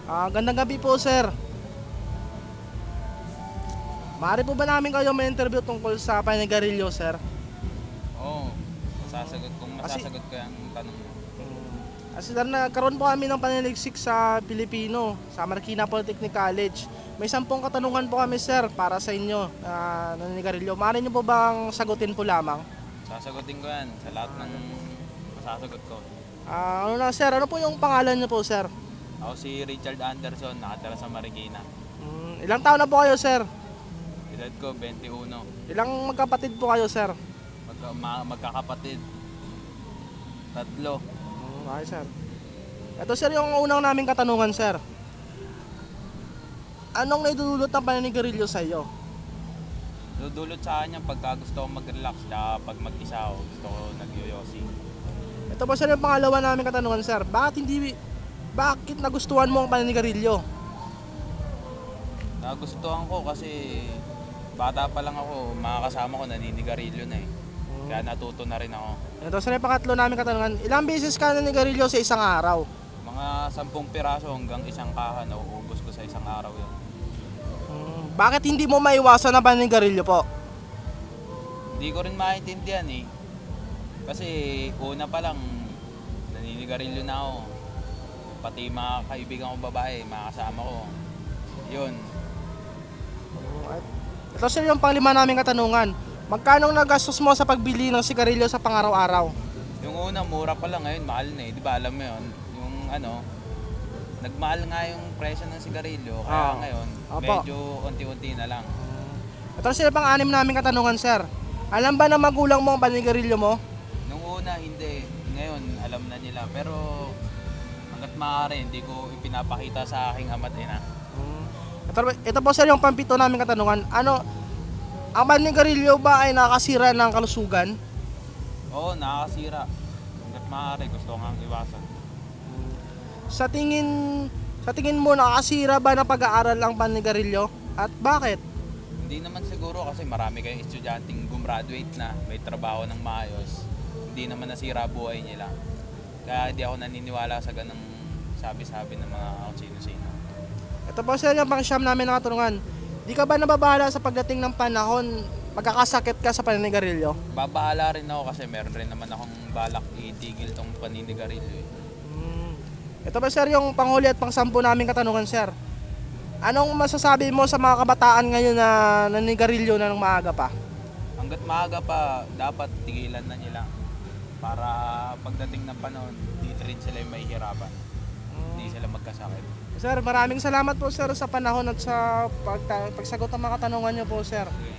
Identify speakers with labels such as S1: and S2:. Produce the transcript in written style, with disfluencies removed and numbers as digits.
S1: Gandang gabi po, sir. Maaari po ba namin kayo may interview tungkol sa panigarilyo, sir?
S2: Oo, kung
S1: Kasi,
S2: masasagot ko yung tanong mo.
S1: kasi sir, nagkaroon po kami ng paniligsik sa Pilipino, sa Marikina Polytechnic College. May 10 katanungan po kami, sir, para sa inyo na naninigarilyo. Maaari niyo po bang sagutin po lamang?
S2: Sasagutin ko yan sa lahat ng masasagot ko.
S1: Ano na, sir? Ano po yung pangalan niyo po, sir?
S2: Ako si Richard Anderson, nakatira sa Marikina.
S1: Ilang taon na po kayo, sir?
S2: Edad ko 21.
S1: Ilang magkapatid po kayo, sir?
S2: Magkakapatid, tatlo.
S1: Okay, sir. Ito, sir, yung unang naming katanungan, sir. Anong naidudulot ng paninigarilyo sa iyo?
S2: Dudulot sa akin yung pagka gusto ko mag-relax, tsaka pag mag-isa ako, gusto ko nagyoyosi.
S1: Ito po, sir, yung pangalawa naming katanungan, sir. Bakit nagustuhan mo ang paninigarilyo?
S2: Nagustuhan ko kasi bata pa lang ako, mga kasama ko naninigarilyo na eh. Kaya natuto na rin ako.
S1: Ito, sir, yung pangatlo naming katanungan. Ilang beses ka naninigarilyo sa isang araw?
S2: Mga 10 piraso hanggang isang kaha, nauubos ko sa isang araw yun.
S1: Bakit hindi mo maiwasan ang paninigarilyo po?
S2: Hindi ko rin maintindihan eh. Kasi una pa lang, naninigarilyo na ako. Pati mga kaibigan ko babae, mga kasama ko. Yun,
S1: Ito, sir, yung panglima naming katanungan. Magkano nagastos mo sa pagbili ng sigarilyo sa pang-araw-araw?
S2: yung una mura pa lang, ngayon mahal na eh. Di ba alam mo yun? Yung ano, nagmahal nga yung presyo ng sigarilyo. Kaya ngayon,
S1: Opo.
S2: medyo unti-unti na lang.
S1: Ito, sir, pang-anim naming katanungan, sir. Alam ba ng magulang mo ang paninigarilyo mo?
S2: Nung una, hindi. Ngayon, alam na nila. Pero hanggat maaari, hindi ko ipinapakita sa aking ama't ina.
S1: Ito po, sir, yung pampito naming katanungan. Ang paninigarilyo ba ay nakakasira ng kalusugan?
S2: Oo, nakakasira. Hanggat maaari, gusto ko nga iwasan.
S1: Sa tingin sa tingin mo nakakasira ba ng pag-aaral ang paninigarilyo? At bakit?
S2: Hindi naman siguro kasi marami kayong estudyanteng gumraduate na, may trabaho ng maayos. Hindi naman nasira buhay nila. Kaya hindi ako naniniwala sa ganang sabi-sabi ng mga kung sino-sino.
S1: Ito po, sir, yung pang-siyam namin na katanungan. Di ka ba nababahala sa pagdating ng panahon magkakasakit ka sa paninigarilyo?
S2: Babahala rin ako kasi meron rin naman akong balak itigil tong paninigarilyo eh.
S1: Ito ba, sir, yung panghuli at pang-sampu namin katanungan, sir. Anong masasabi mo sa mga kabataan ngayon na naninigarilyo na ng maaga pa?
S2: Hanggat maaga pa, dapat tigilan na nila para pagdating ng panahon, di rin sila yung mahihirapan. Hindi sila magkasakit.
S1: Sir, maraming salamat po, sir, sa panahon at sa pagsagot ng mga katanungan niyo po, sir.
S2: Okay.